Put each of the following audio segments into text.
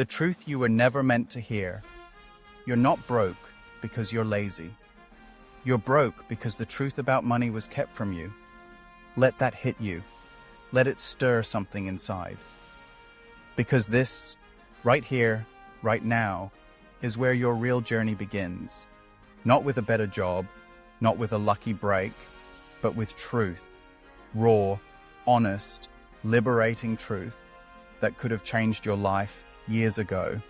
The truth you were never meant to hear. You're not broke because you're lazy. You're broke because the truth about money was kept from you. Let that hit you. Let it stir something inside. Because this, right here, right now, is where your real journey begins. Not with a better job, not with a lucky break, but with truth. Raw, honest, liberating truth that could have changed your life years ago,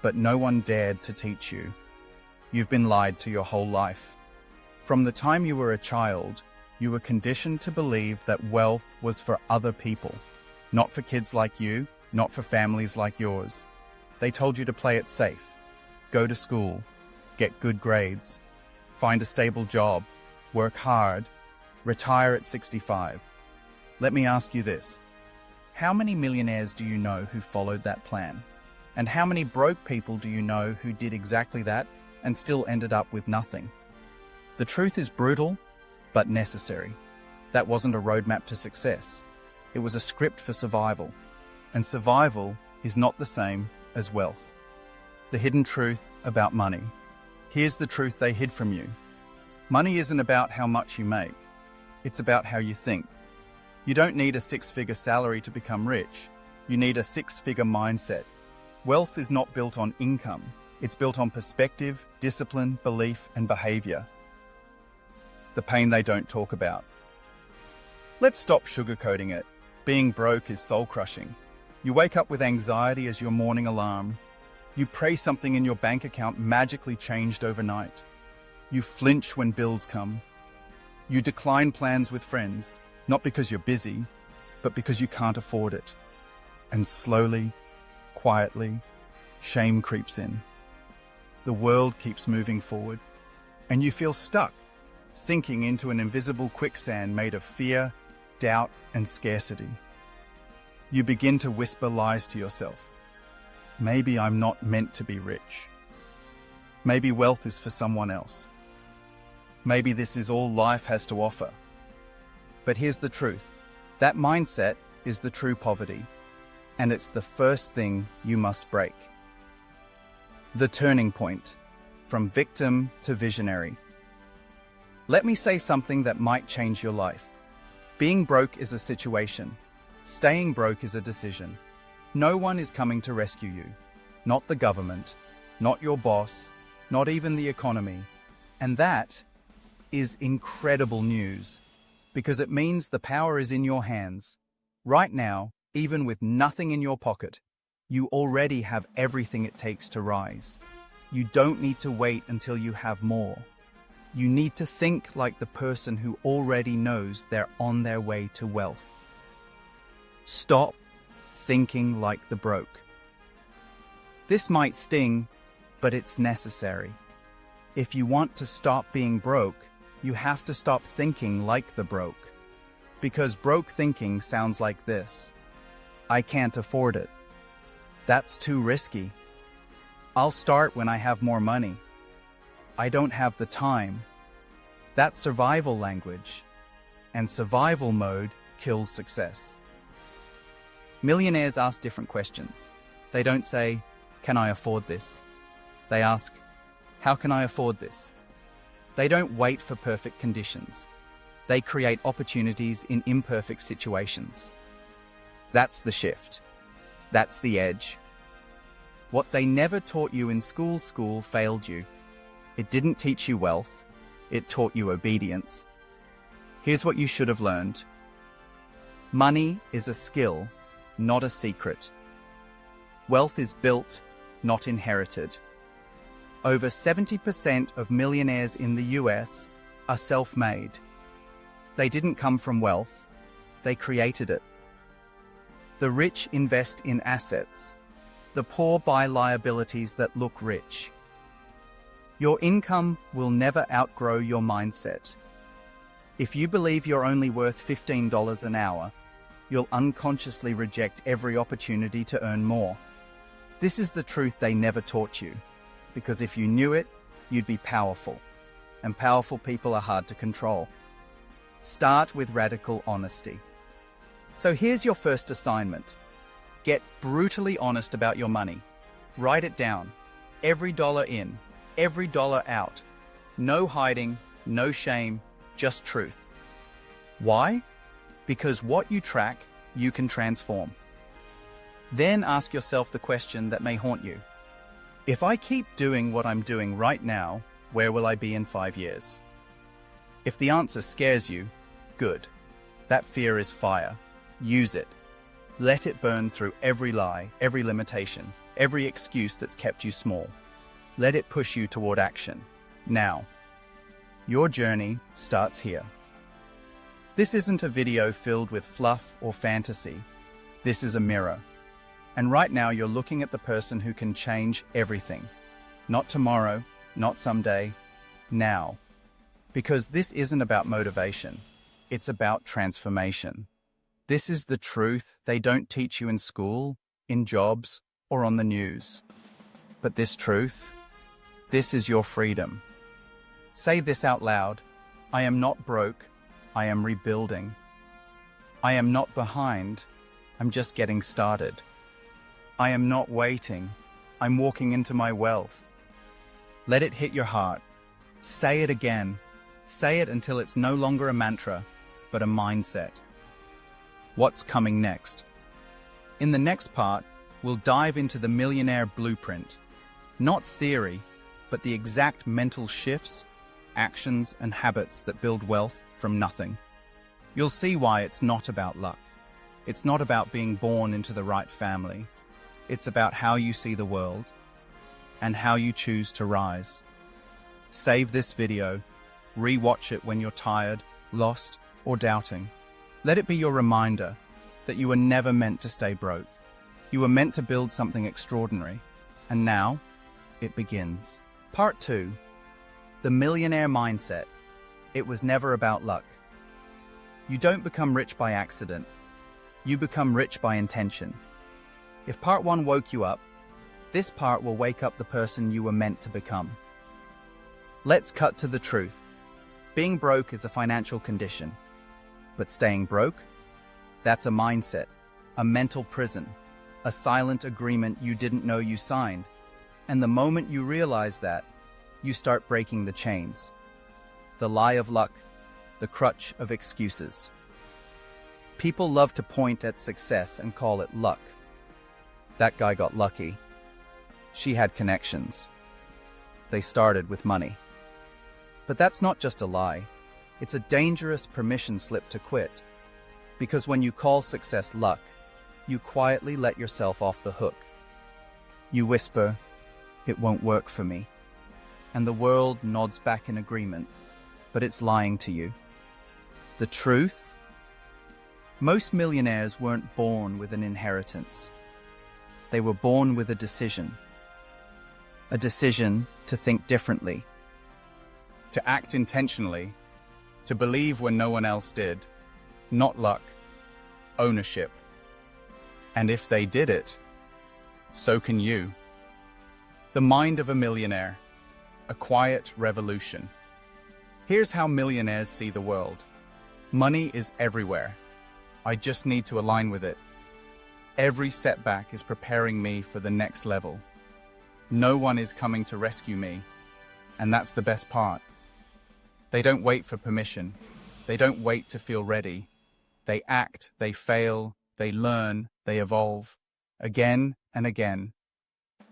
but no one dared to teach you. You've been lied to your whole life. From the time you were a child, you were conditioned to believe that wealth was for other people, not for kids like you, not for families like yours. They told you to play it safe, go to school, get good grades, find a stable job, work hard, retire at 65. Let me ask you this. How many millionaires do you know who followed that plan? And how many broke people do you know who did exactly that and still ended up with nothing? The truth is brutal, but necessary. That wasn't a roadmap to success. It was a script for survival. And survival is not the same as wealth. The hidden truth about money. Here's the truth they hid from you. Money isn't about how much you make. It's about how you think. You don't need a six-figure salary to become rich. You need a six-figure mindset. Wealth is not built on income. It's built on perspective, discipline, belief, and behavior. The pain they don't talk about. Let's stop sugarcoating it. Being broke is soul-crushing. You wake up with anxiety as your morning alarm. You pray something in your bank account magically changed overnight. You flinch when bills come. You decline plans with friends, not because you're busy, but because you can't afford it. And slowly, quietly, shame creeps in. The world keeps moving forward, and you feel stuck, sinking into an invisible quicksand made of fear, doubt, and scarcity. You begin to whisper lies to yourself. Maybe I'm not meant to be rich. Maybe wealth is for someone else. Maybe this is all life has to offer. But here's the truth. That mindset is the true poverty, and it's the first thing you must break. The turning point, from victim to visionary. Let me say something that might change your life. Being broke is a situation. Staying broke is a decision. No one is coming to rescue you. Not the government, not your boss, not even the economy. And that is incredible news, because it means the power is in your hands. Right now, even with nothing in your pocket, you already have everything it takes to rise. You don't need to wait until you have more. You need to think like the person who already knows they're on their way to wealth. Stop thinking like the broke. This might sting, but it's necessary. If you want to stop being broke, you have to stop thinking like the broke. Because broke thinking sounds like this. I can't afford it. That's too risky. I'll start when I have more money. I don't have the time. That's survival language. And survival mode kills success. Millionaires ask different questions. They don't say, "Can I afford this?" They ask, "How can I afford this?" They don't wait for perfect conditions. They create opportunities in imperfect situations. That's the shift. That's the edge. What they never taught you in school failed you. It didn't teach you wealth. It taught you obedience. Here's what you should have learned. Money is a skill, not a secret. Wealth is built, not inherited. Over 70% of millionaires in the US are self-made. They didn't come from wealth. They created it. The rich invest in assets. The poor buy liabilities that look rich. Your income will never outgrow your mindset. If you believe you're only worth $15 an hour, you'll unconsciously reject every opportunity to earn more. This is the truth they never taught you, because if you knew it, you'd be powerful, and powerful people are hard to control. Start with radical honesty. So here's your first assignment. Get brutally honest about your money. Write it down. Every dollar in, every dollar out. No hiding, no shame, just truth. Why? Because what you track, you can transform. Then ask yourself the question that may haunt you. If I keep doing what I'm doing right now, where will I be in 5 years? If the answer scares you, good. That fear is fire. Use it. Let it burn through every lie, every limitation, every excuse that's kept you small. Let it push you toward action. Now, your journey starts here. This isn't a video filled with fluff or fantasy. This is a mirror. And right now you're looking at the person who can change everything. Not tomorrow, not someday, now. Because this isn't about motivation. It's about transformation. This is the truth they don't teach you in school, in jobs, or on the news. But this truth, this is your freedom. Say this out loud. I am not broke. I am rebuilding. I am not behind. I'm just getting started. I am not waiting. I'm walking into my wealth. Let it hit your heart. Say it again. Say it until it's no longer a mantra, but a mindset. What's coming next? In the next part, we'll dive into the Millionaire blueprint. Not theory, but the exact mental shifts, actions, and habits that build wealth from nothing. You'll see why it's not about luck. It's not about being born into the right family. It's about how you see the world and how you choose to rise. Save this video, re-watch it when you're tired, lost, or doubting. Let it be your reminder that you were never meant to stay broke. You were meant to build something extraordinary. And now, it begins. Part 2. The Millionaire Mindset. It was never about luck. You don't become rich by accident. You become rich by intention. If part 1 woke you up, this part will wake up the person you were meant to become. Let's cut to the truth. Being broke is a financial condition. But staying broke? That's a mindset, a mental prison, a silent agreement you didn't know you signed. And the moment you realize that, you start breaking the chains. The lie of luck, the crutch of excuses. People love to point at success and call it luck. That guy got lucky. She had connections. They started with money. But that's not just a lie. It's a dangerous permission slip to quit. Because when you call success luck, you quietly let yourself off the hook. You whisper, "It won't work for me." And the world nods back in agreement, but it's lying to you. The truth? Most millionaires weren't born with an inheritance. They were born with a decision. A decision to think differently. To act intentionally. To believe when no one else did. Not luck. Ownership. And if they did it, so can you. The mind of a millionaire. A quiet revolution. Here's how millionaires see the world. Money is everywhere. I just need to align with it. Every setback is preparing me for the next level. No one is coming to rescue me, and that's the best part. They don't wait for permission. They don't wait to feel ready. They act, they fail, they learn, they evolve, again and again.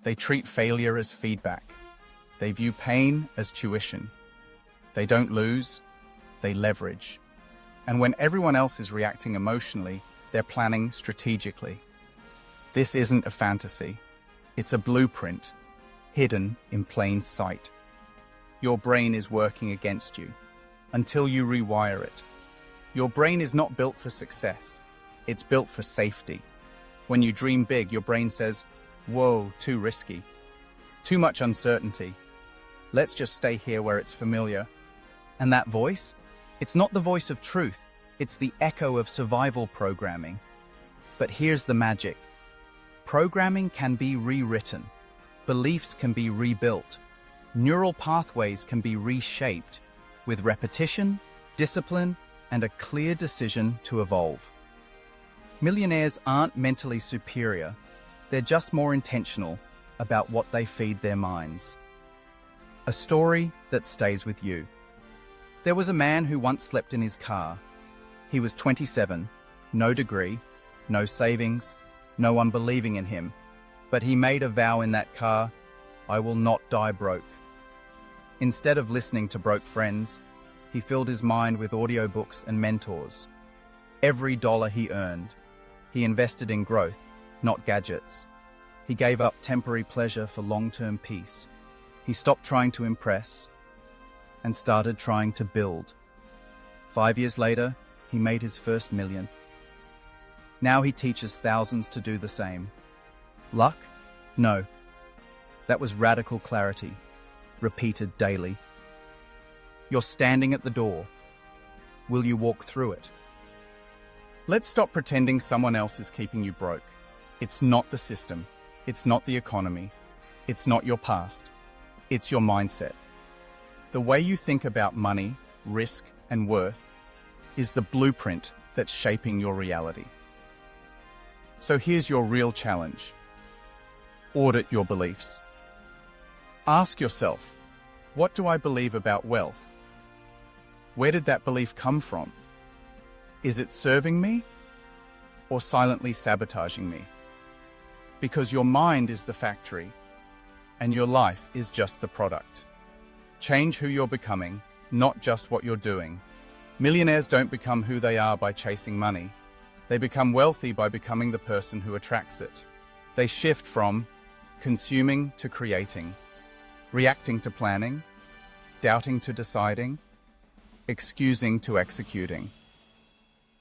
They treat failure as feedback. They view pain as tuition. They don't lose, they leverage. And when everyone else is reacting emotionally, they're planning strategically. This isn't a fantasy. It's a blueprint, hidden in plain sight. Your brain is working against you until you rewire it. Your brain is not built for success. It's built for safety. When you dream big, your brain says, "Whoa, too risky. Too much uncertainty. Let's just stay here where it's familiar." And that voice? It's not the voice of truth. It's the echo of survival programming. But here's the magic. Programming can be rewritten. Beliefs can be rebuilt. Neural pathways can be reshaped with repetition, discipline, and a clear decision to evolve. Millionaires aren't mentally superior. They're just more intentional, about what they feed their minds. A story that stays with you. There was a man who once slept in his car. He was 27, no degree, no savings, no one believing in him. But he made a vow in that car, "I will not die broke." Instead of listening to broke friends, he filled his mind with audiobooks and mentors. Every dollar he earned, he invested in growth, not gadgets. He gave up temporary pleasure for long-term peace. He stopped trying to impress and started trying to build. 5 years later, he made his first million. Now he teaches thousands to do the same. Luck? No. That was radical clarity, repeated daily. You're standing at the door. Will you walk through it? Let's stop pretending someone else is keeping you broke. It's not the system. It's not the economy. It's not your past. It's your mindset. The way you think about money, risk, and worth is the blueprint that's shaping your reality. So here's your real challenge. Audit your beliefs. Ask yourself, what do I believe about wealth? Where did that belief come from? Is it serving me or silently sabotaging me? Because your mind is the factory and your life is just the product. Change who you're becoming, not just what you're doing. Millionaires don't become who they are by chasing money. They become wealthy by becoming the person who attracts it. They shift from consuming to creating, reacting to planning, doubting to deciding, excusing to executing.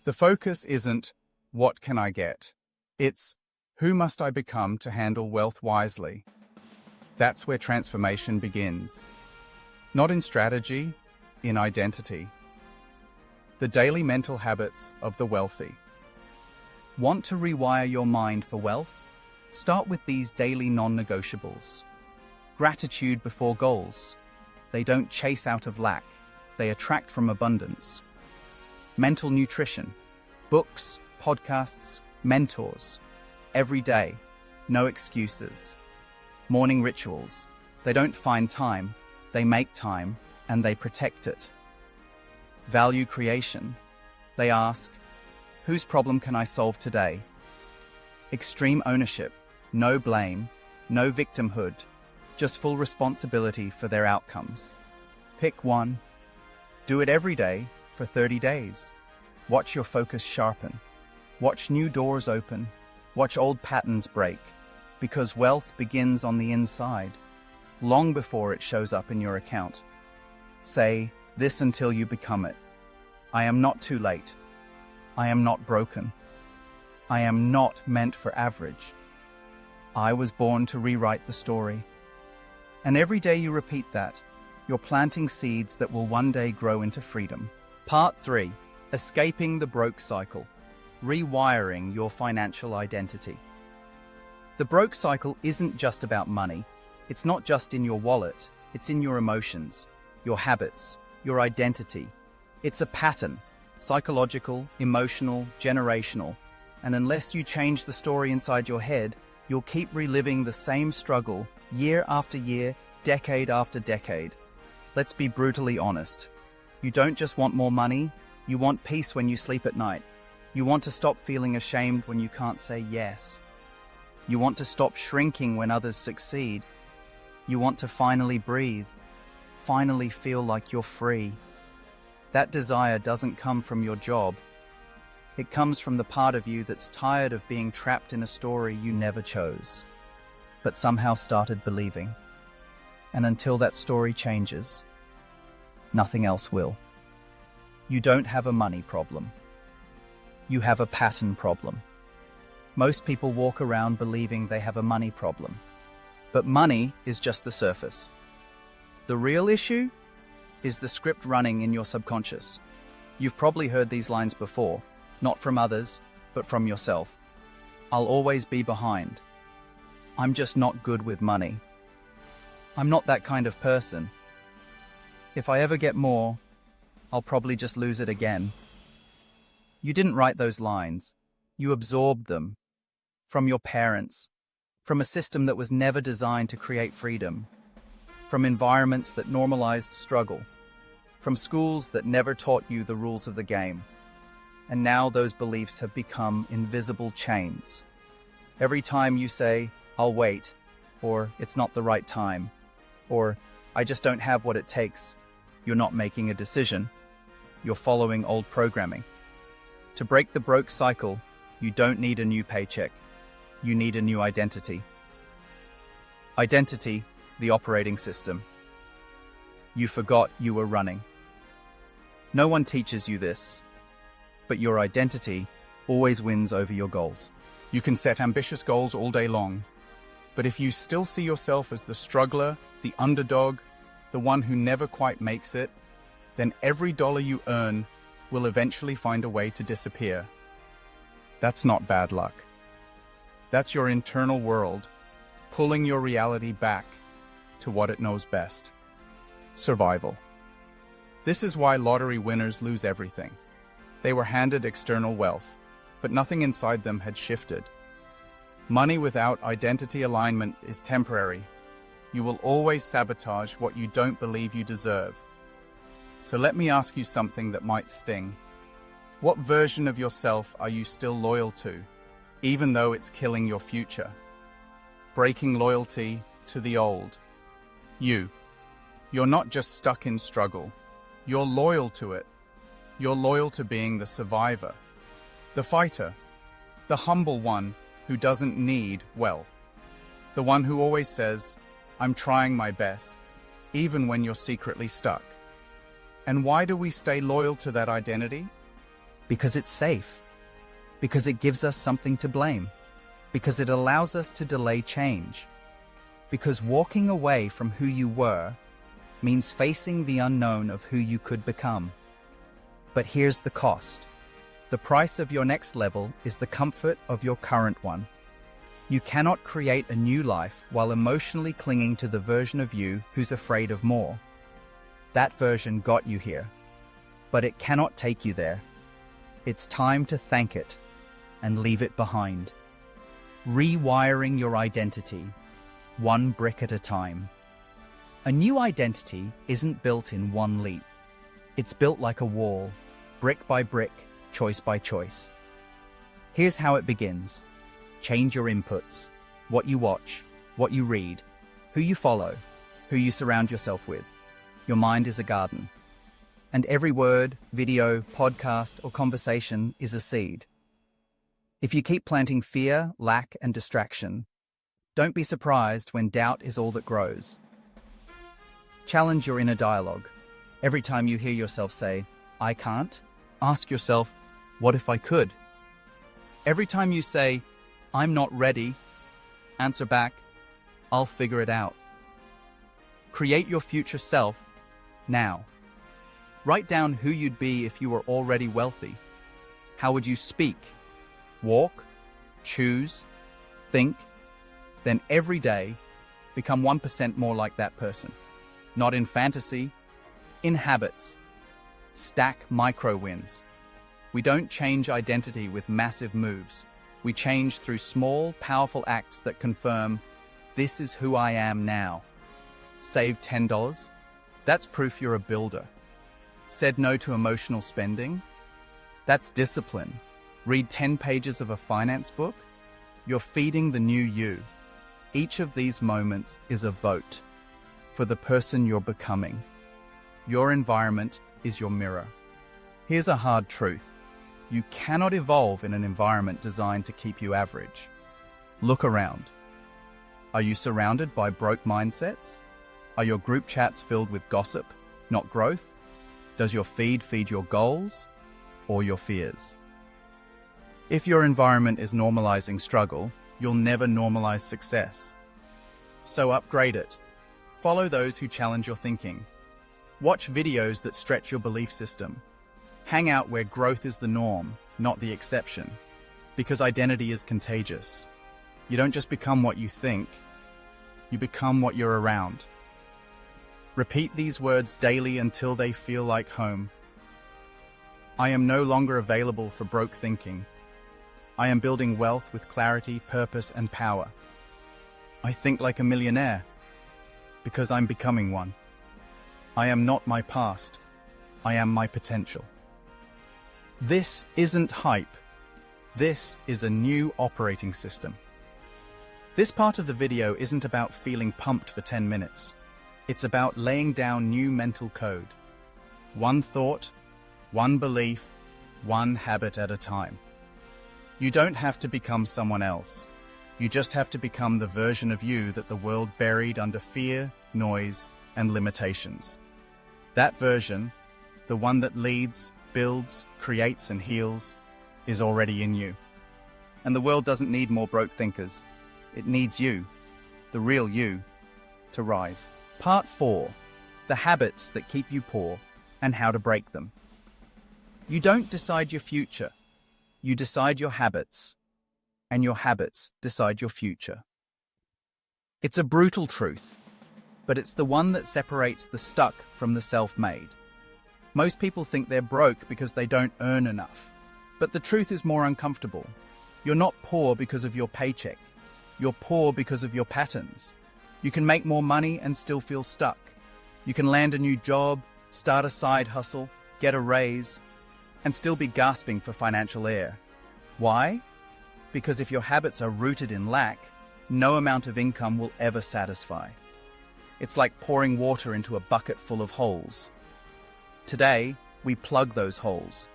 The focus isn't, what can I get? It's, who must I become to handle wealth wisely? That's where transformation begins. Not in strategy, in identity. The daily mental habits of the wealthy. Want to rewire your mind for wealth? Start with these daily non-negotiables. Gratitude before goals. They don't chase out of lack. They attract from abundance. Mental nutrition. Books, podcasts, mentors. Every day. No excuses. Morning rituals. They don't find time. They make time, and they protect it. Value creation. They ask, whose problem can I solve today? Extreme ownership. No blame, no victimhood, just full responsibility for their outcomes. Pick one. Do it every day for 30 days. Watch your focus sharpen. Watch new doors open. Watch old patterns break. Because wealth begins on the inside, long before it shows up in your account. Say this until you become it. I am not too late. I am not broken. I am not meant for average. I was born to rewrite the story. And every day you repeat that, you're planting seeds that will one day grow into freedom. Part 3. Escaping the broke cycle. Rewiring your financial identity. The broke cycle isn't just about money. It's not just in your wallet. It's in your emotions, your habits, your identity. It's a pattern, psychological, emotional, generational. And unless you change the story inside your head, you'll keep reliving the same struggle year after year, decade after decade. Let's be brutally honest. You don't just want more money, you want peace when you sleep at night. You want to stop feeling ashamed when you can't say yes. You want to stop shrinking when others succeed. You want to finally breathe, finally feel like you're free. That desire doesn't come from your job. It comes from the part of you that's tired of being trapped in a story you never chose, but somehow started believing. And until that story changes, nothing else will. You don't have a money problem. You have a pattern problem. Most people walk around believing they have a money problem, but money is just the surface. The real issue is the script running in your subconscious. You've probably heard these lines before, not from others, but from yourself. I'll always be behind. I'm just not good with money. I'm not that kind of person. If I ever get more, I'll probably just lose it again. You didn't write those lines. You absorbed them from your parents, from a system that was never designed to create freedom, from environments that normalized struggle, from schools that never taught you the rules of the game. And now those beliefs have become invisible chains. Every time you say, "I'll wait," or "It's not the right time," or "I just don't have what it takes," you're not making a decision. You're following old programming. To break the broke cycle, you don't need a new paycheck. You need a new identity. Identity, the operating system. You forgot you were running. No one teaches you this, but your identity always wins over your goals. You can set ambitious goals all day long, but if you still see yourself as the struggler, the underdog, the one who never quite makes it, then every dollar you earn will eventually find a way to disappear. That's not bad luck. That's your internal world, pulling your reality back to what it knows best: survival. This is why lottery winners lose everything. They were handed external wealth, but nothing inside them had shifted. Money without identity alignment is temporary. You will always sabotage what you don't believe you deserve. So let me ask you something that might sting. What version of yourself are you still loyal to, even though it's killing your future? Breaking loyalty to the old. You're not just stuck in struggle. You're loyal to it. You're loyal to being the survivor, the fighter, the humble one who doesn't need wealth, the one who always says, "I'm trying my best," even when you're secretly stuck. And why do we stay loyal to that identity? Because it's safe. Because it gives us something to blame. Because it allows us to delay change. Because walking away from who you were means facing the unknown of who you could become. But here's the cost. The price of your next level is the comfort of your current one. You cannot create a new life while emotionally clinging to the version of you who's afraid of more. That version got you here, but it cannot take you there. It's time to thank it and leave it behind. Rewiring your identity, one brick at a time. A new identity isn't built in one leap. It's built like a wall, brick by brick, choice by choice. Here's how it begins. Change your inputs, what you watch, what you read, who you follow, who you surround yourself with. Your mind is a garden, and every word, video, podcast, or conversation is a seed. If you keep planting fear, lack, and distraction, don't be surprised when doubt is all that grows. Challenge your inner dialogue. Every time you hear yourself say, "I can't," ask yourself, "What if I could?" Every time you say, "I'm not ready," answer back, "I'll figure it out." Create your future self now. Write down who you'd be if you were already wealthy. How would you speak, walk, choose, think? Then every day, become 1% more like that person. Not in fantasy, in habits. Stack micro wins. We don't change identity with massive moves. We change through small, powerful acts that confirm, "This is who I am now." Save $10? That's proof you're a builder. Said no to emotional spending? That's discipline. Read 10 pages of a finance book? You're feeding the new you. Each of these moments is a vote for the person you're becoming. Your environment is your mirror. Here's a hard truth. You cannot evolve in an environment designed to keep you average. Look around. Are you surrounded by broke mindsets? Are your group chats filled with gossip, not growth? Does your feed your goals or your fears? If your environment is normalizing struggle, you'll never normalize success. So upgrade it. Follow those who challenge your thinking. Watch videos that stretch your belief system. Hang out where growth is the norm, not the exception. Because identity is contagious. You don't just become what you think, you become what you're around. Repeat these words daily until they feel like home. I am no longer available for broke thinking. I am building wealth with clarity, purpose, and power. I think like a millionaire because I'm becoming one. I am not my past. I am my potential. This isn't hype. This is a new operating system. This part of the video isn't about feeling pumped for 10 minutes. It's about laying down new mental code. One thought, one belief, one habit at a time. You don't have to become someone else. You just have to become the version of you that the world buried under fear, noise, and limitations. That version, the one that leads, builds, creates, and heals, is already in you. And the world doesn't need more broke thinkers. It needs you, the real you, to rise. Part 4. The habits that keep you poor and how to break them. You don't decide your future. You decide your habits. And your habits decide your future. It's a brutal truth, but it's the one that separates the stuck from the self-made. Most people think they're broke because they don't earn enough. But the truth is more uncomfortable. You're not poor because of your paycheck. You're poor because of your patterns. You can make more money and still feel stuck. You can land a new job, start a side hustle, get a raise, and still be gasping for financial air. Why? Because if your habits are rooted in lack, no amount of income will ever satisfy. It's like pouring water into a bucket full of holes. Today, we plug those holes.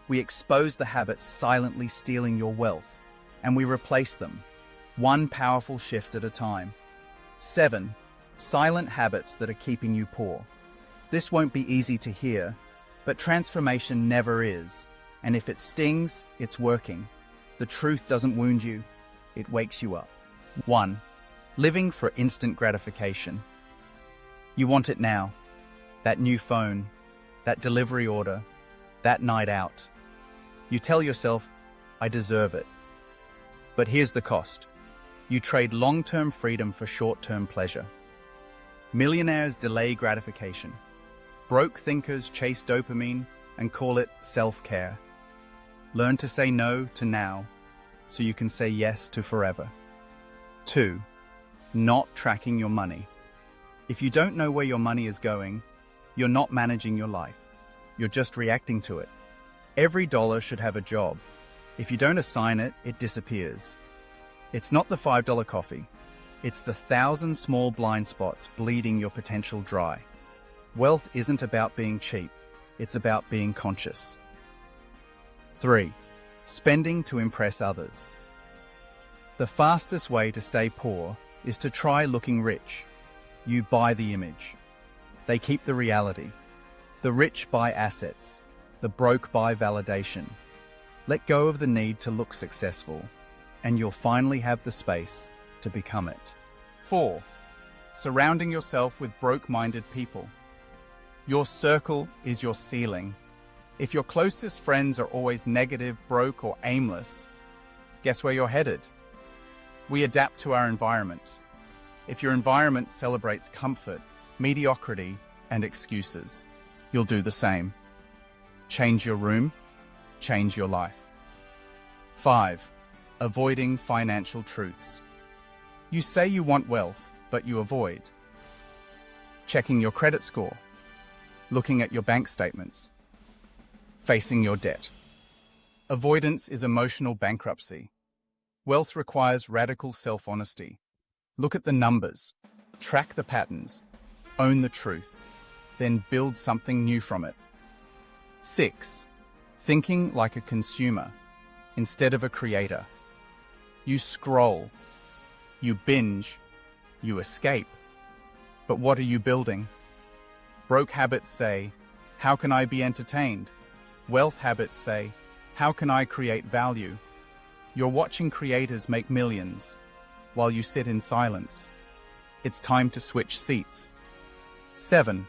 We expose the habits silently stealing your wealth, and we replace them, one powerful shift at a time. 7. Silent habits that are keeping you poor. This won't be easy to hear, but transformation never is, and if it stings, it's working. The truth doesn't wound you, it wakes you up. 1. Living for instant gratification. You want it now. That new phone, that delivery order, that night out. You tell yourself, I deserve it. But here's the cost. You trade long-term freedom for short-term pleasure. Millionaires delay gratification. Broke thinkers chase dopamine and call it self-care. Learn to say no to now so you can say yes to forever. 2. Not tracking your money. If you don't know where your money is going, you're not managing your life. You're just reacting to it. Every dollar should have a job. If you don't assign it, it disappears. It's not the $5 coffee. It's the 1,000 small blind spots bleeding your potential dry. Wealth isn't about being cheap. It's about being conscious. 3. Spending to impress others. The fastest way to stay poor is to try looking rich. You buy the image. They keep the reality. The rich buy assets. The broke buy validation. Let go of the need to look successful, and you'll finally have the space to become it. 4. Surrounding yourself with broke-minded people. Your circle is your ceiling. If your closest friends are always negative, broke, or aimless, guess where you're headed? We adapt to our environment. If your environment celebrates comfort, mediocrity, and excuses, you'll do the same. Change your room, change your life. 5. Avoiding financial truths. You say you want wealth, but you avoid. Checking your credit score, looking at your bank statements, facing your debt. Avoidance is emotional bankruptcy. Wealth requires radical self-honesty. Look at the numbers, track the patterns, own the truth, then build something new from it. 6. Thinking like a consumer instead of a creator. You scroll, you binge, you escape. But what are you building? Broke habits say, how can I be entertained? Wealth habits say, how can I create value? You're watching creators make millions while you sit in silence. It's time to switch seats. 7.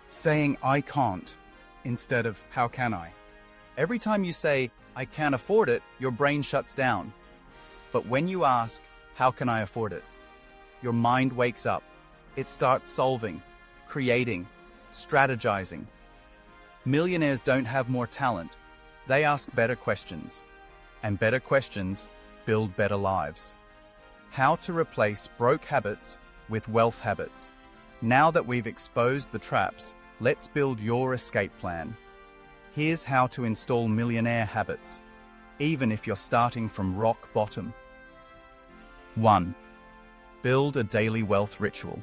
Saying I can't instead of how can I? Every time you say, I can't afford it, your brain shuts down. But when you ask, how can I afford it? Your mind wakes up. It starts solving, creating, strategizing. Millionaires don't have more talent. They ask better questions. And better questions build better lives. How to replace broke habits with wealth habits. Now that we've exposed the traps, let's build your escape plan. Here's how to install millionaire habits, even if you're starting from rock bottom. 1. Build a daily wealth ritual.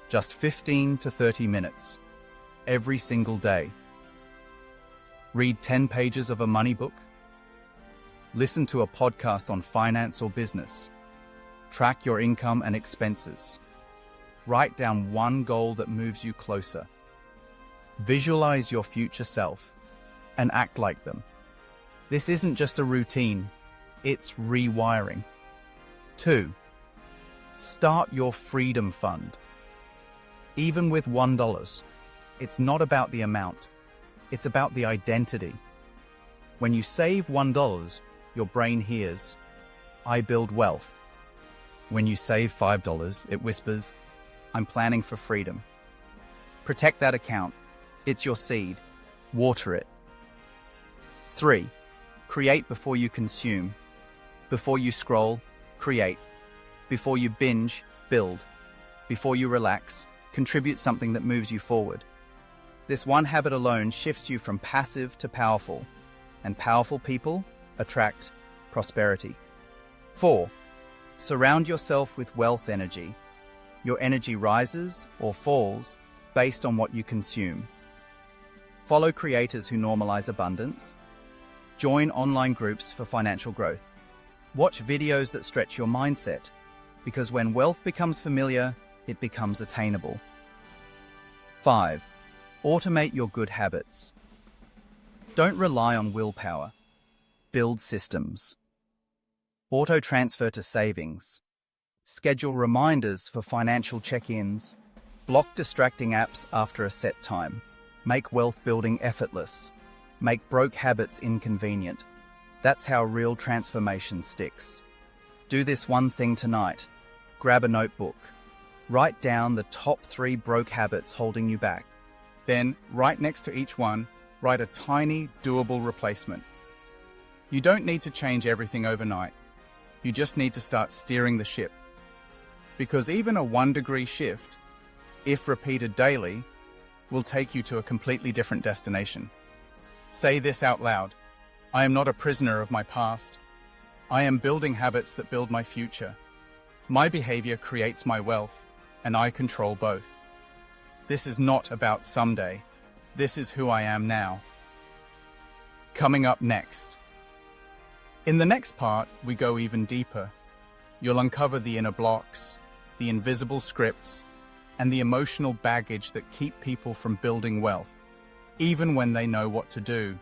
Just 15 to 30 minutes, every single day. Read 10 pages of a money book. Listen to a podcast on finance or business. Track your income and expenses. Write down one goal that moves you closer. Visualize your future self and act like them. This isn't just a routine, it's rewiring. 2. Start your freedom fund. Even with $1, it's not about the amount, it's about the identity. When you save $1, your brain hears, I build wealth. When you save $5, it whispers, I'm planning for freedom. Protect that account. It's your seed. Water it. 3. Create before you consume. Before you scroll, create. Before you binge, build. Before you relax, contribute something that moves you forward. This one habit alone shifts you from passive to powerful, and powerful people attract prosperity. 4. Surround yourself with wealth energy. Your energy rises or falls based on what you consume. Follow creators who normalize abundance. Join online groups for financial growth. Watch videos that stretch your mindset, because when wealth becomes familiar, it becomes attainable. 5. Automate your good habits. Don't rely on willpower. Build systems. Auto transfer to savings. Schedule reminders for financial check-ins. Block distracting apps after a set time. Make wealth building effortless. Make broke habits inconvenient. That's how real transformation sticks. Do this one thing tonight. Grab a notebook. Write down the top 3 broke habits holding you back. Then, right next to each one, write a tiny, doable replacement. You don't need to change everything overnight. You just need to start steering the ship. Because even a 1-degree shift, if repeated daily, will take you to a completely different destination. Say this out loud. I am not a prisoner of my past. I am building habits that build my future. My behavior creates my wealth, and I control both. This is not about someday. This is who I am now. Coming up next. In the next part, we go even deeper. You'll uncover the inner blocks, the invisible scripts, and the emotional baggage that keep people from building wealth, even when they know what to do.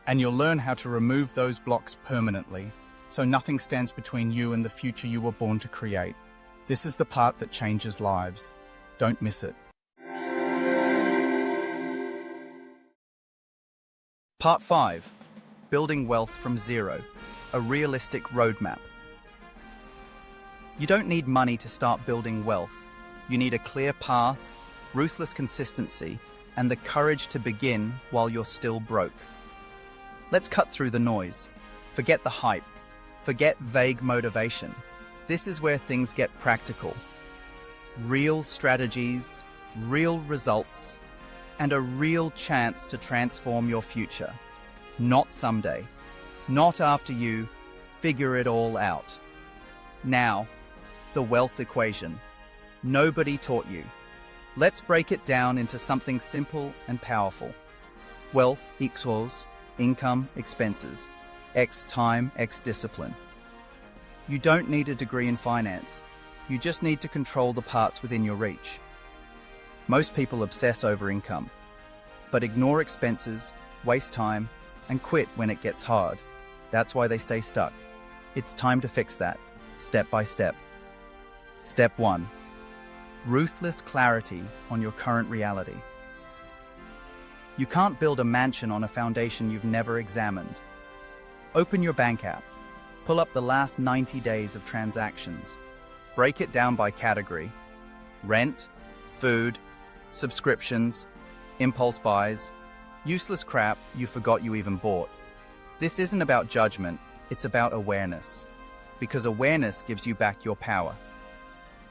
And you'll learn how to remove those blocks permanently, so nothing stands between you and the future you were born to create. This is the part that changes lives. Don't miss it. Part 5. Building wealth from zero. A realistic roadmap. You don't need money to start building wealth. You need a clear path, ruthless consistency, and the courage to begin while you're still broke. Let's cut through the noise. Forget the hype. Forget vague motivation. This is where things get practical. Real strategies, real results, and a real chance to transform your future. Not someday. Not after you figure it all out. Now, the wealth equation. Nobody taught you. Let's break it down into something simple and powerful. Wealth equals income, expenses, X time, X discipline. You don't need a degree in finance. You just need to control the parts within your reach. Most people obsess over income, but ignore expenses, waste time, and quit when it gets hard. That's why they stay stuck. It's time to fix that, step by step. Step 1. Ruthless clarity on your current reality. You can't build a mansion on a foundation you've never examined. Open your bank app. Pull up the last 90 days of transactions. Break it down by category. Rent, food, subscriptions, impulse buys, useless crap you forgot you even bought. This isn't about judgment, it's about awareness. because awareness gives you back your power.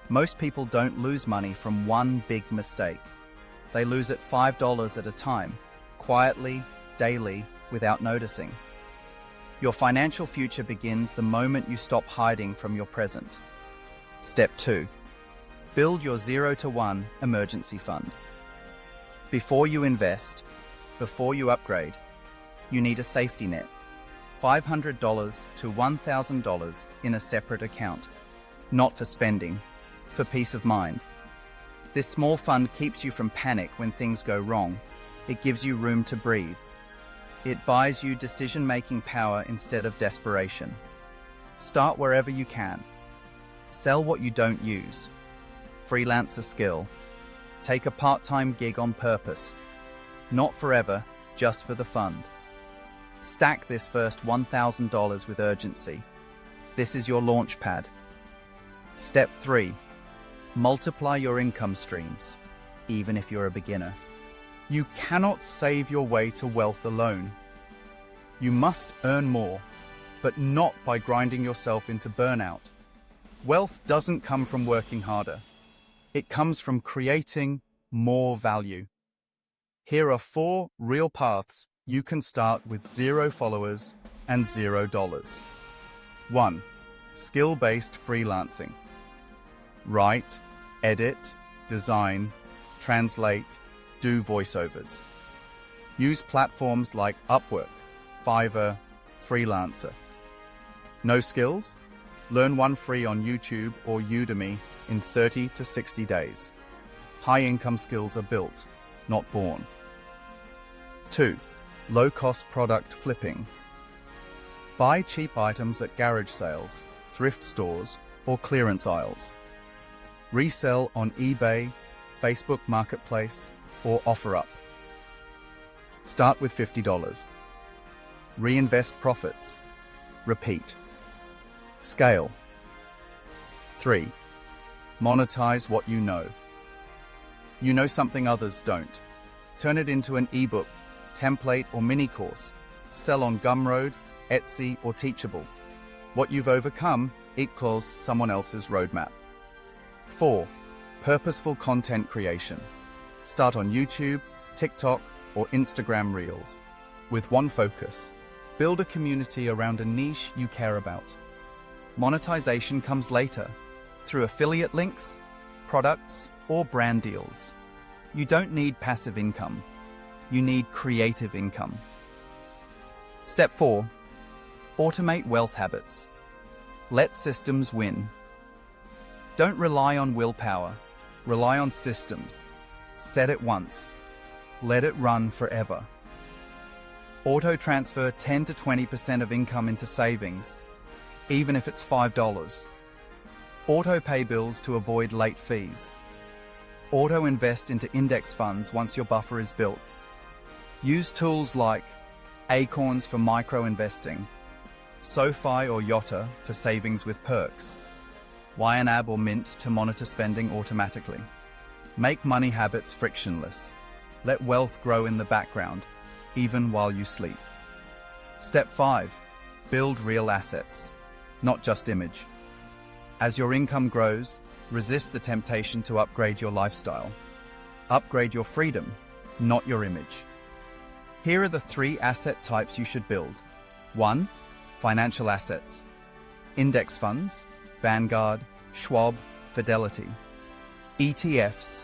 Most people don't lose money from one big mistake. They lose it $5 at a time, quietly, daily, without noticing. Your financial future begins the moment you stop hiding from your present. Step 2. Build your 0 to 1 emergency fund. Before you invest, before you upgrade, you need a safety net. $500 to $1,000 in a separate account. Not for spending, for peace of mind. This small fund keeps you from panic when things go wrong. It gives you room to breathe. It buys you decision-making power instead of desperation. Start wherever you can. Sell what you don't use. Freelance a skill. Take a part-time gig on purpose. Not forever, just for the fund. Stack this first $1,000 with urgency. This is your launch pad. Step 3. Multiply your income streams, even if you're a beginner. You cannot save your way to wealth alone. You must earn more, but not by grinding yourself into burnout. Wealth doesn't come from working harder. It comes from creating more value. Here are 4 real paths you can start with 0 followers and $0. 1. Skill-based freelancing. Write, edit, design, translate, do voiceovers. Use platforms like Upwork, Fiverr, Freelancer. No skills? Learn one free on YouTube or Udemy in 30 to 60 days. High-income skills are built, not born. 2. Low-cost product flipping. Buy cheap items at garage sales, thrift stores, or clearance aisles. Resell on eBay, Facebook Marketplace, or OfferUp. Start with $50. Reinvest profits. Repeat. Scale. 3. Monetize what you know. You know something others don't. Turn it into an ebook, template, or mini course. Sell on Gumroad, Etsy, or Teachable. What you've overcome equals someone else's roadmap. 4. Purposeful content creation. Start on YouTube, TikTok, or Instagram Reels. With one focus. Build a community around a niche you care about. Monetization comes later, through affiliate links, products, or brand deals. You don't need passive income. You need creative income. Step 4. Automate wealth habits. Let systems win. Don't rely on willpower. Rely on systems. Set it once. Let it run forever. Auto-transfer 10 to 20% of income into savings, even if it's $5. Auto-pay bills to avoid late fees. Auto-invest into index funds once your buffer is built. Use tools like Acorns for micro-investing, SoFi or Yotta for savings with perks, YNAB or Mint to monitor spending automatically. Make money habits frictionless. Let wealth grow in the background, even while you sleep. Step 5. Build real assets, not just image. As your income grows, resist the temptation to upgrade your lifestyle. Upgrade your freedom, not your image. Here are the 3 asset types you should build. 1. Financial assets. Index funds, Vanguard, Schwab, Fidelity. ETFs,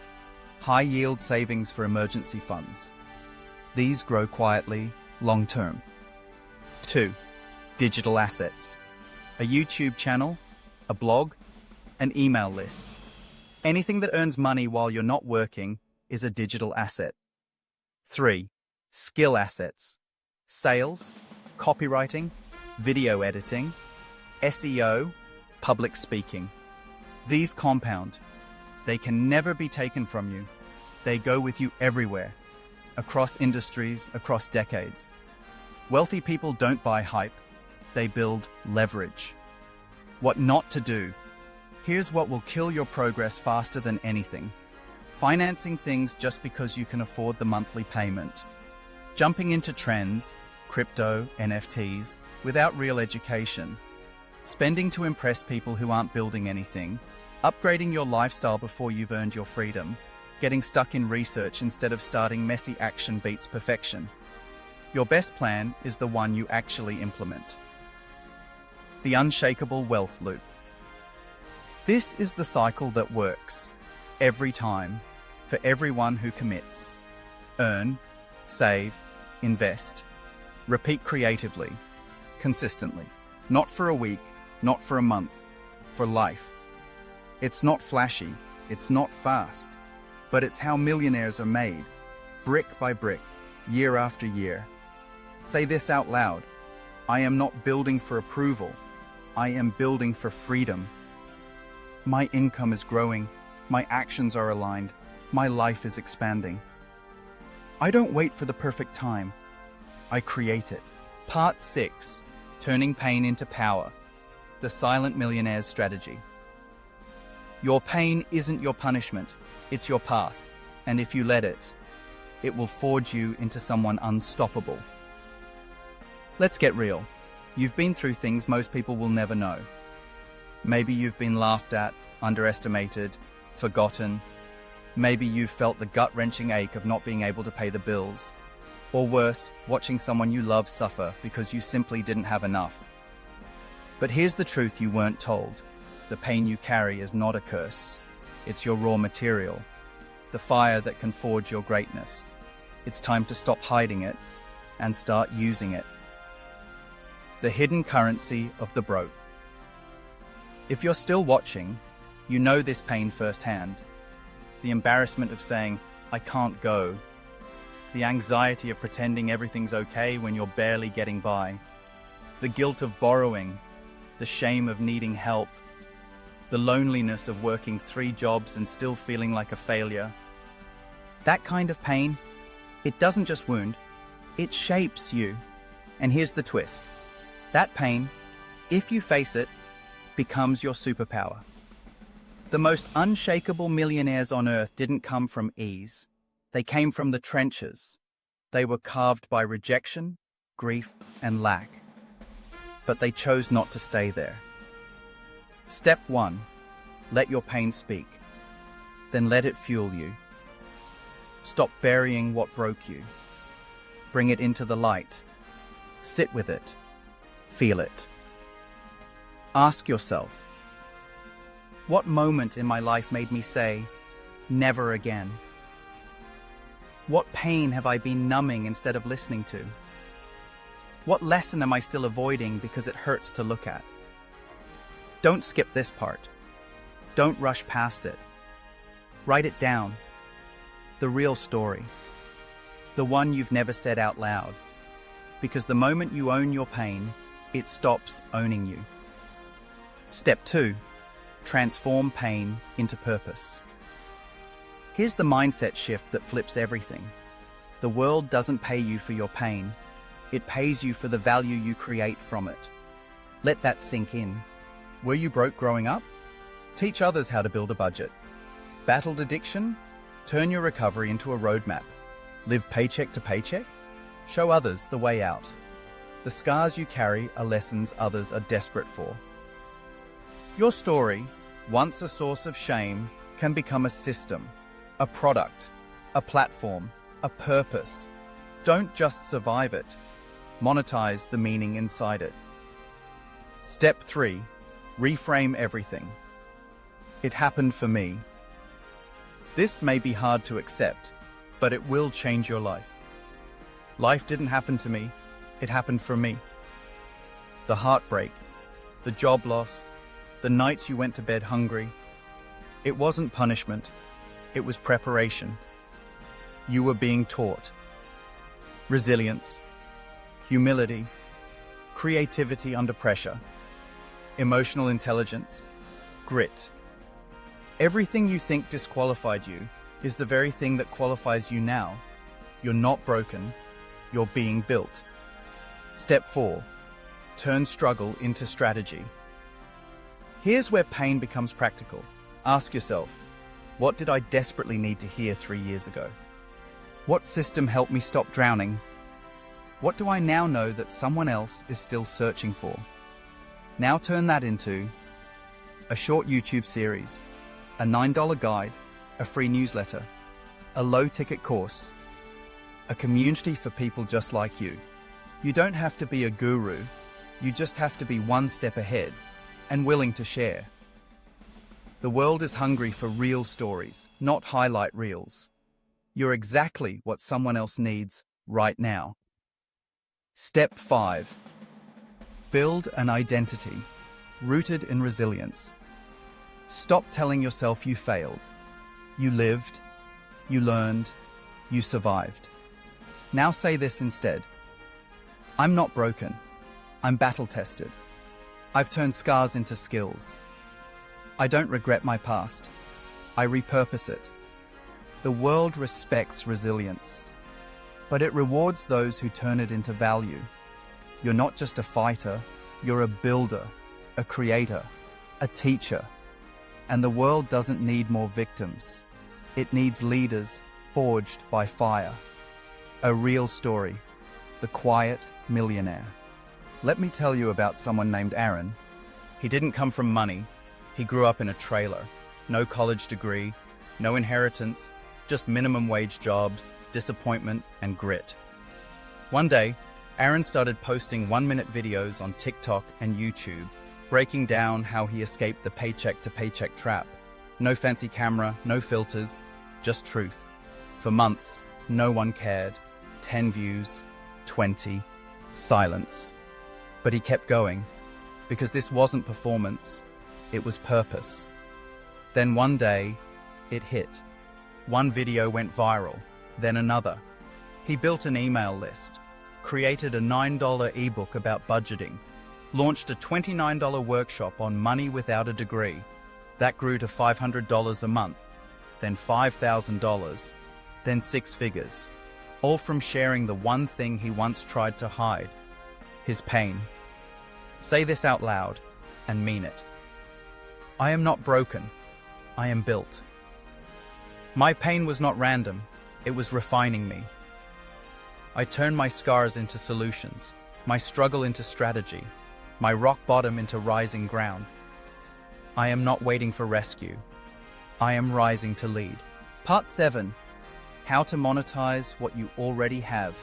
high-yield savings for emergency funds. These grow quietly, long-term. 2. Digital assets. A YouTube channel, a blog, an email list. Anything that earns money while you're not working is a digital asset. 3. Skill assets. Sales, copywriting, video editing, SEO, public speaking. These compound. They can never be taken from you. They go with you everywhere, across industries, across decades. Wealthy people don't buy hype. They build leverage. What not to do. Here's what will kill your progress faster than anything. Financing things just because you can afford the monthly payment. Jumping into trends, crypto, NFTs, without real education. spending to impress people who aren't building anything, upgrading your lifestyle before you've earned your freedom, getting stuck in research instead of starting messy action beats perfection. Your best plan is the one you actually implement. The unshakable wealth loop. This is the cycle that works every time for everyone who commits. Earn, save, invest. Repeat creatively, consistently. Not for a week, not for a month, for life. It's not flashy, it's not fast, but it's how millionaires are made, brick by brick, year after year. Say this out loud: I am not building for approval, I am building for freedom. My income is growing, my actions are aligned, my life is expanding. I don't wait for the perfect time, I create it. Part 6. Turning pain into power. The silent millionaire's strategy. Your pain isn't your punishment, it's your path. And if you let it, it will forge you into someone unstoppable. Let's get real. You've been through things most people will never know. Maybe you've been laughed at, underestimated, forgotten. Maybe you've felt the gut-wrenching ache of not being able to pay the bills. Or worse, watching someone you love suffer because you simply didn't have enough. But here's the truth you weren't told. The pain you carry is not a curse. It's your raw material, the fire that can forge your greatness. It's time to stop hiding it and start using it. The hidden currency of the broke. If you're still watching, you know this pain firsthand. The embarrassment of saying, I can't go. The anxiety of pretending everything's okay when you're barely getting by. The guilt of borrowing. The shame of needing help. The loneliness of working 3 jobs and still feeling like a failure. That kind of pain, it doesn't just wound, it shapes you. And here's the twist. That pain, if you face it, becomes your superpower. The most unshakable millionaires on earth didn't come from ease. They came from the trenches. They were carved by rejection, grief, and lack. But they chose not to stay there. Step 1. Let your pain speak. Then let it fuel you. Stop burying what broke you. Bring it into the light. Sit with it. Feel it. Ask yourself, what moment in my life made me say, never again? What pain have I been numbing instead of listening to? What lesson am I still avoiding because it hurts to look at? Don't skip this part. Don't rush past it. Write it down. The real story. The one you've never said out loud. Because the moment you own your pain, it stops owning you. Step 2. Transform pain into purpose. Here's the mindset shift that flips everything. The world doesn't pay you for your pain. It pays you for the value you create from it. Let that sink in. Were you broke growing up? Teach others how to build a budget. Battled addiction? Turn your recovery into a roadmap. Live paycheck to paycheck? Show others the way out. The scars you carry are lessons others are desperate for. Your story, once a source of shame, can become a system, a product, a platform, a purpose. Don't just survive it. Monetize the meaning inside it. Step 3. Reframe everything. It happened for me. This may be hard to accept, but it will change your life. Life didn't happen to me, it happened for me. The heartbreak, the job loss, the nights you went to bed hungry. It wasn't punishment, it was preparation. You were being taught. Resilience, humility, creativity under pressure, emotional intelligence, grit. Everything you think disqualified you is the very thing that qualifies you now. You're not broken, you're being built. Step 4. Turn struggle into strategy. Here's where pain becomes practical. Ask yourself, what did I desperately need to hear 3 years ago? What system helped me stop drowning? What do I now know that someone else is still searching for? Now turn that into a short YouTube series, a $9 guide, a free newsletter, a low-ticket course, a community for people just like you. You don't have to be a guru, you just have to be one step ahead and willing to share. The world is hungry for real stories, not highlight reels. You're exactly what someone else needs right now. Step 5. Build an identity rooted in resilience. Stop telling yourself you failed. You lived, you learned, you survived. Now say this instead. I'm not broken. I'm battle-tested. I've turned scars into skills. I don't regret my past. I repurpose it. The world respects resilience, but it rewards those who turn it into value. You're not just a fighter, you're a builder, a creator, a teacher. And the world doesn't need more victims. It needs leaders forged by fire. A real story, the quiet millionaire. Let me tell you about someone named Aaron. He didn't come from money. He grew up in a trailer. No college degree, no inheritance, just minimum wage jobs, disappointment, and grit. One day, Aaron started posting 1-minute videos on TikTok and YouTube, breaking down how he escaped the paycheck to paycheck trap. No fancy camera, no filters, just truth. For months, no one cared. 10 views, 20, silence. But he kept going, because this wasn't performance, it was purpose. Then one day, it hit. One video went viral, then another. He built an email list, created a $9 ebook about budgeting, launched a $29 workshop on money without a degree. That grew to $500 a month, then $5,000, then 6 figures, all from sharing the one thing he once tried to hide, his pain. Say this out loud and mean it. I am not broken, I am built. My pain was not random, it was refining me. I turned my scars into solutions, my struggle into strategy, my rock bottom into rising ground. I am not waiting for rescue. I am rising to lead. Part 7. How to monetize what you already have.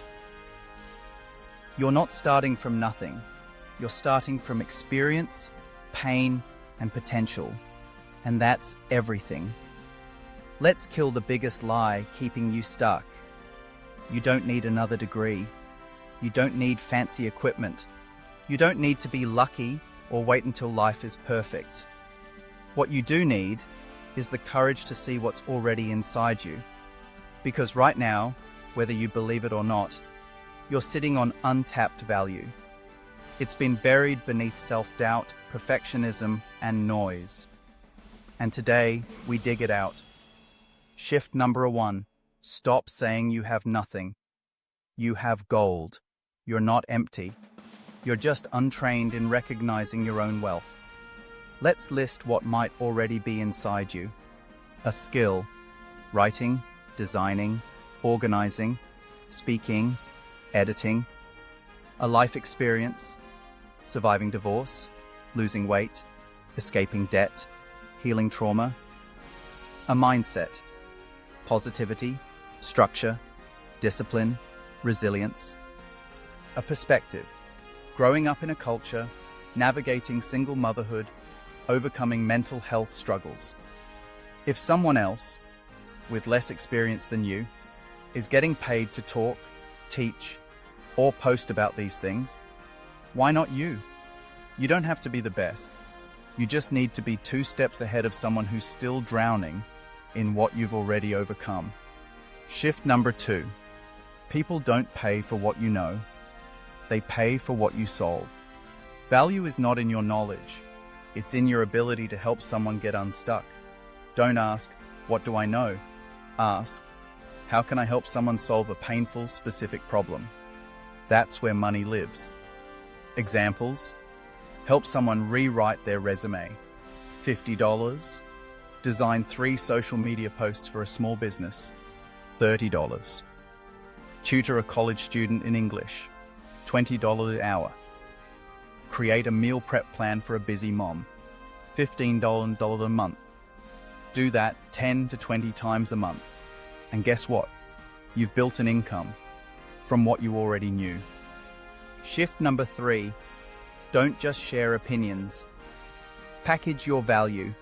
You're not starting from nothing. You're starting from experience, pain, and potential. And that's everything. Let's kill the biggest lie keeping you stuck. You don't need another degree. You don't need fancy equipment. You don't need to be lucky or wait until life is perfect. What you do need is the courage to see what's already inside you. Because right now, whether you believe it or not, you're sitting on untapped value. It's been buried beneath self-doubt, perfectionism, and noise. And today, we dig it out. Shift number 1. Stop saying you have nothing. You have gold. You're not empty. You're just untrained in recognizing your own wealth. Let's list what might already be inside you. A skill: writing, designing, organizing, speaking, editing. A life experience: surviving divorce, losing weight, escaping debt, healing trauma. A mindset: positivity, structure, discipline, resilience. A perspective: growing up in a culture, navigating single motherhood, overcoming mental health struggles. If someone else, with less experience than you, is getting paid to talk, teach, or post about these things, why not you? You don't have to be the best. You just need to be 2 steps ahead of someone who's still drowning in what you've already overcome. Shift number 2. People don't pay for what you know. They pay for what you solve. Value is not in your knowledge. It's in your ability to help someone get unstuck. Don't ask, what do I know? Ask, how can I help someone solve a painful, specific problem? That's where money lives. Examples: help someone rewrite their resume, $50. Design 3 social media posts for a small business, $30. Tutor a college student in English, $20 an hour. Create a meal prep plan for a busy mom. $15 a month. Do that 10 to 20 times a month. And guess what? You've built an income from what you already knew. Shift number 3, don't just share opinions. Package your value.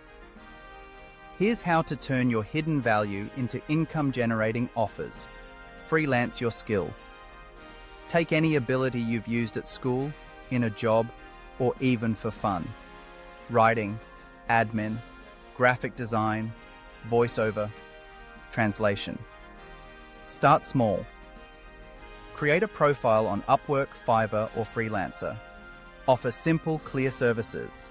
Here's how to turn your hidden value into income-generating offers. Freelance your skill. Take any ability you've used at school, in a job, or even for fun. Writing, admin, graphic design, voiceover, translation. Start small. Create a profile on Upwork, Fiverr, or Freelancer. Offer simple, clear services.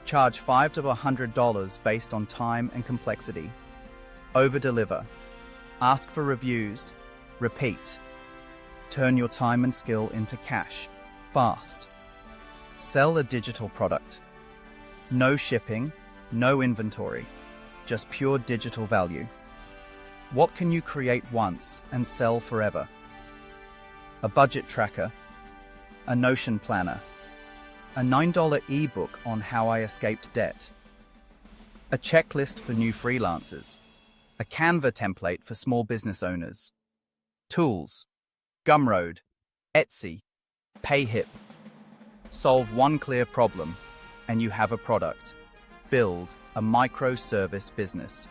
Charge $5 to $100 based on time and complexity. Over-deliver. Ask for reviews. Repeat. Turn your time and skill into cash. Fast. Sell a digital product. No shipping, no inventory, just pure digital value. What can you create once and sell forever? A budget tracker, a Notion planner, a $9 ebook on how I escaped debt, a checklist for new freelancers, a Canva template for small business owners, tools, Gumroad, Etsy, PayHip. Solve one clear problem, and you have a product. Build a microservice business.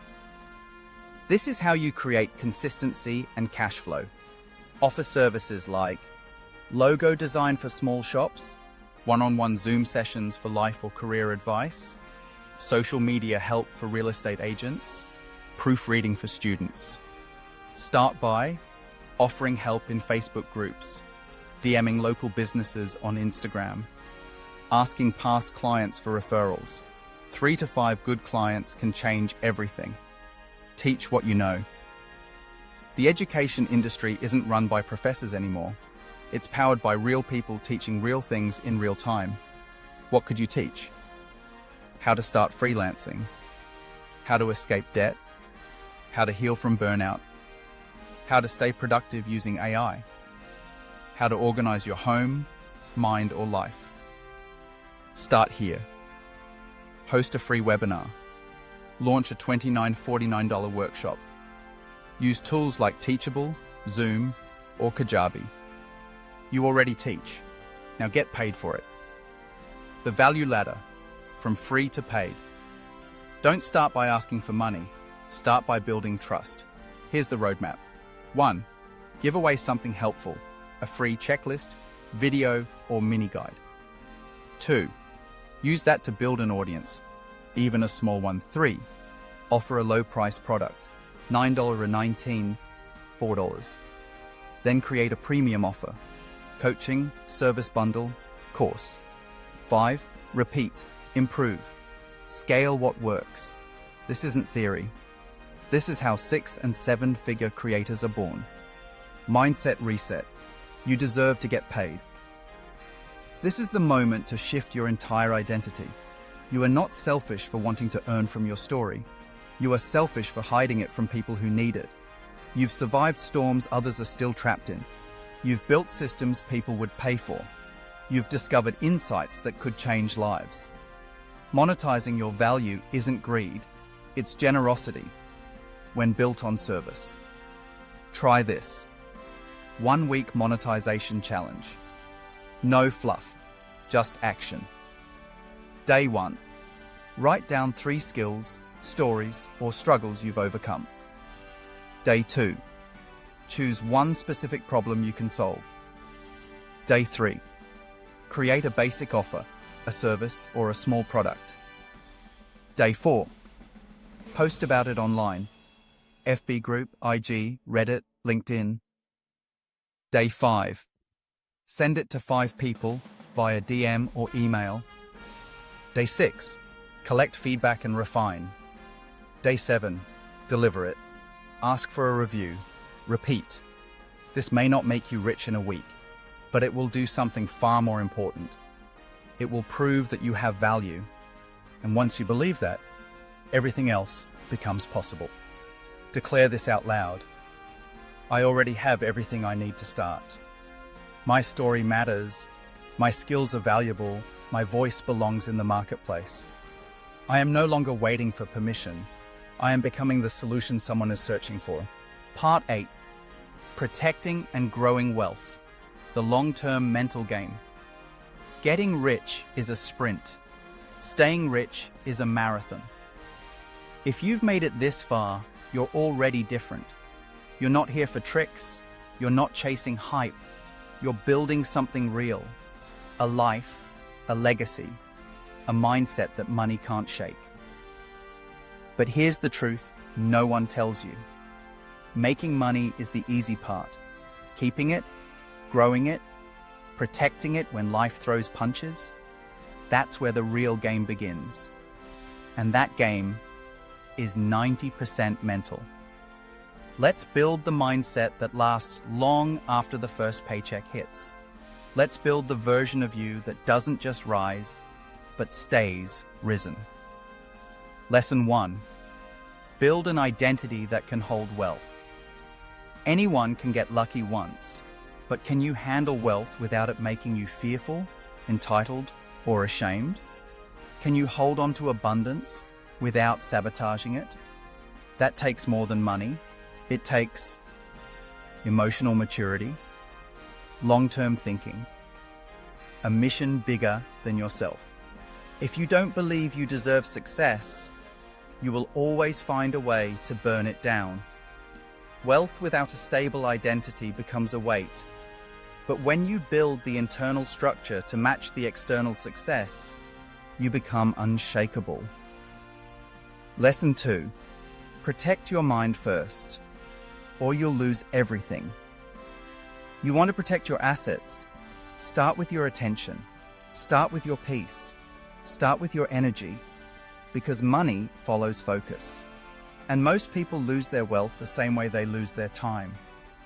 This is how you create consistency and cash flow. Offer services like logo design for small shops, one-on-one Zoom sessions for life or career advice, social media help for real estate agents, proofreading for students. Start by offering help in Facebook groups, DMing local businesses on Instagram, asking past clients for referrals. 3 to 5 good clients can change everything. Teach what you know. The education industry isn't run by professors anymore. It's powered by real people teaching real things in real time. What could you teach? How to start freelancing, how to escape debt, how to heal from burnout, how to stay productive using AI, how to organize your home, mind, or life. Start here. Host a free webinar. Launch a $29.49 workshop. Use tools like Teachable, Zoom, or Kajabi. You already teach. Now get paid for it. The value ladder, from free to paid. Don't start by asking for money. Start by building trust. Here's the roadmap. 1. Give away something helpful, a free checklist, video, or mini guide. 2. Use that to build an audience, even a small one. 3. Offer a low-price product, $9.19, $4. Then create a premium offer, coaching, service bundle, course. 5. Repeat, improve, scale what works. This isn't theory. This is how 6- and 7-figure creators are born. Mindset reset. You deserve to get paid. This is the moment to shift your entire identity. You are not selfish for wanting to earn from your story. You are selfish for hiding it from people who need it. You've survived storms others are still trapped in. You've built systems people would pay for. You've discovered insights that could change lives. Monetizing your value isn't greed, it's generosity when built on service. Try this. 1-week monetization challenge. No fluff, just action. Day 1. Write down 3 skills, stories, or struggles you've overcome. Day 2. Choose one specific problem you can solve. Day 3. Create a basic offer, a service, or a small product. Day 4. Post about it online. FB group, IG, Reddit, LinkedIn. Day 5. Send it to 5 people via DM or email. Day 6. Collect feedback and refine. Day 7. Deliver it. Ask for a review. Repeat. This may not make you rich in a week, but it will do something far more important. It will prove that you have value. And once you believe that, everything else becomes possible. Declare this out loud. I already have everything I need to start. My story matters, My skills are valuable. My voice belongs in the marketplace. I am no longer waiting for permission. I am becoming the solution someone is searching for. Part 8. Protecting and growing wealth. The long-term mental game. Getting rich is a sprint. Staying rich is a marathon. If you've made it this far, you're already different. You're not here for tricks. You're not chasing hype. You're building something real. A life, a legacy, a mindset that money can't shake. But here's the truth no one tells you. Making money is the easy part. Keeping it, growing it, protecting it when life throws punches, that's where the real game begins. And that game is 90% mental. Let's build the mindset that lasts long after the first paycheck hits. Let's build the version of you that doesn't just rise, but stays risen. Lesson 1. Build an identity that can hold wealth. Anyone can get lucky once, but can you handle wealth without it making you fearful, entitled, or ashamed? Can you hold on to abundance without sabotaging it? That takes more than money. It takes emotional maturity, long-term thinking, a mission bigger than yourself. If you don't believe you deserve success, you will always find a way to burn it down. Wealth without a stable identity becomes a weight. But when you build the internal structure to match the external success, you become unshakable. Lesson 2. Protect your mind first, or you'll lose everything. You want to protect your assets? Start with your attention. Start with your peace. Start with your energy. Because money follows focus. And most people lose their wealth the same way they lose their time.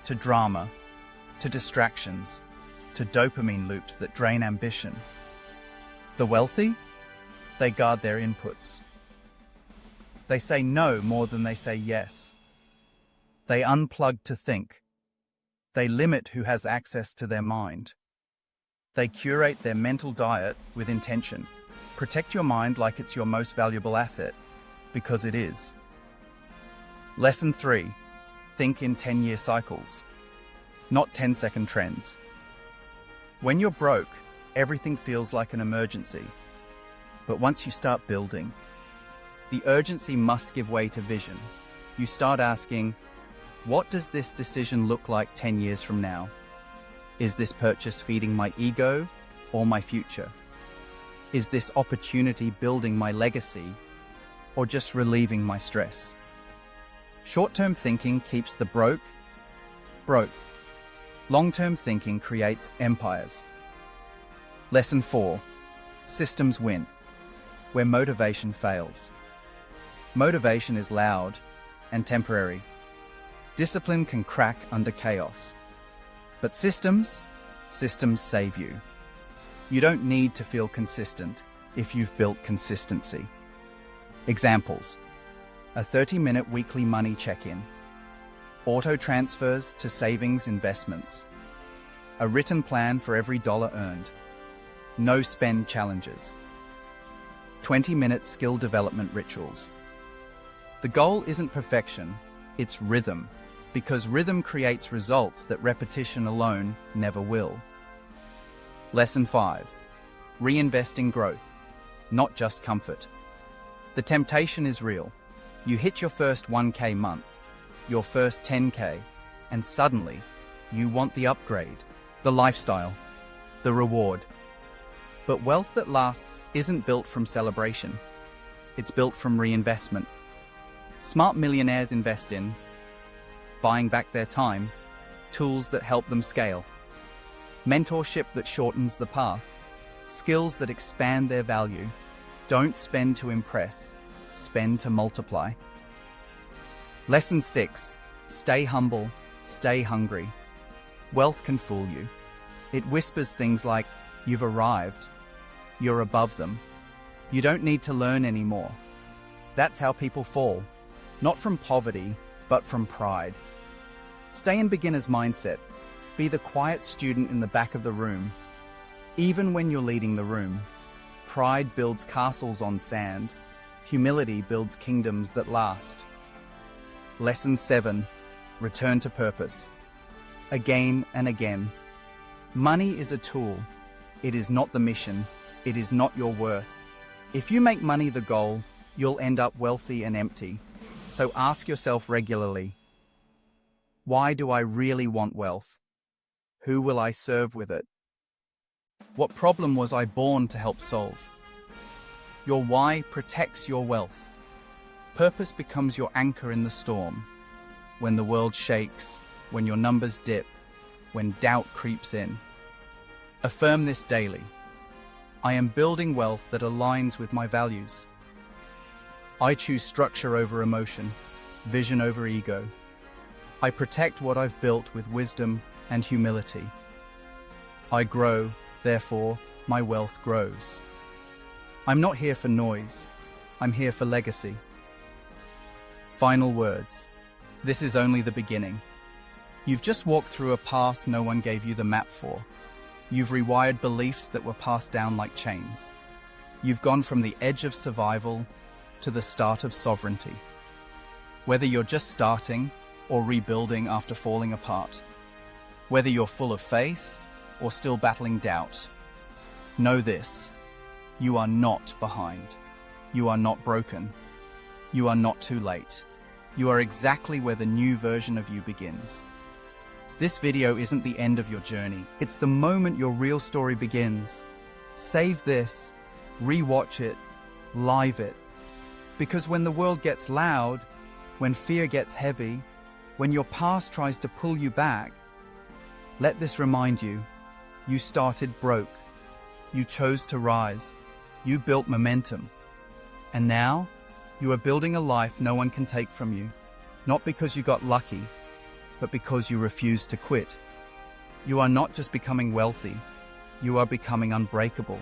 To drama, to distractions, to dopamine loops that drain ambition. The wealthy? They guard their inputs. They say no more than they say yes. They unplug to think. They limit who has access to their mind. They curate their mental diet with intention. Protect your mind like it's your most valuable asset, because it is. Lesson 3. Think in 10-year cycles, not 10-second trends. When you're broke, everything feels like an emergency. But once you start building, the urgency must give way to vision. You start asking, what does this decision look like 10 years from now? Is this purchase feeding my ego or my future? Is this opportunity building my legacy or just relieving my stress? Short-term thinking keeps the broke. Long-term thinking creates empires. Lesson 4. Systems win, where motivation fails. Motivation is loud and temporary. Discipline can crack under chaos. But systems save you. You don't need to feel consistent if you've built consistency. Examples: a 30-minute weekly money check-in, auto transfers to savings investments, a written plan for every dollar earned, no spend challenges, 20-minute skill development rituals. The goal isn't perfection, it's rhythm, because rhythm creates results that repetition alone never will. Lesson 5. Reinvest in growth, not just comfort. The temptation is real. You hit your first 1K month, your first 10K, and suddenly you want the upgrade, the lifestyle, the reward. But wealth that lasts isn't built from celebration. It's built from reinvestment. Smart millionaires invest in buying back their time, tools that help them scale, mentorship that shortens the path, skills that expand their value. Don't spend to impress, spend to multiply. Lesson 6. Stay humble, stay hungry. Wealth can fool you. It whispers things like, you've arrived, you're above them, you don't need to learn anymore. That's how people fall, not from poverty, but from pride. Stay in beginner's mindset. Be the quiet student in the back of the room. Even when you're leading the room, pride builds castles on sand, humility builds kingdoms that last. Lesson 7. Return to purpose. Again and again. Money is a tool. It is not the mission. It is not your worth. If you make money the goal, you'll end up wealthy and empty. So ask yourself regularly, why do I really want wealth? Who will I serve with it? What problem was I born to help solve? Your why protects your wealth. Purpose becomes your anchor in the storm. When the world shakes, when your numbers dip, when doubt creeps in. Affirm this daily. I am building wealth that aligns with my values. I choose structure over emotion, vision over ego. I protect what I've built with wisdom and humility. I grow, therefore, my wealth grows. I'm not here for noise. I'm here for legacy. Final words. This is only the beginning. You've just walked through a path no one gave you the map for. You've rewired beliefs that were passed down like chains. You've gone from the edge of survival to the start of sovereignty. Whether you're just starting or rebuilding after falling apart, whether you're full of faith or still battling doubt, know this: you are not behind. You are not broken. You are not too late. You are exactly where the new version of you begins. This video isn't the end of your journey. It's the moment your real story begins. Save this, rewatch it, live it. Because when the world gets loud, when fear gets heavy, when your past tries to pull you back, let this remind you, you started broke. You chose to rise. You built momentum. And now, you are building a life no one can take from you. Not because you got lucky, but because you refused to quit. You are not just becoming wealthy, you are becoming unbreakable.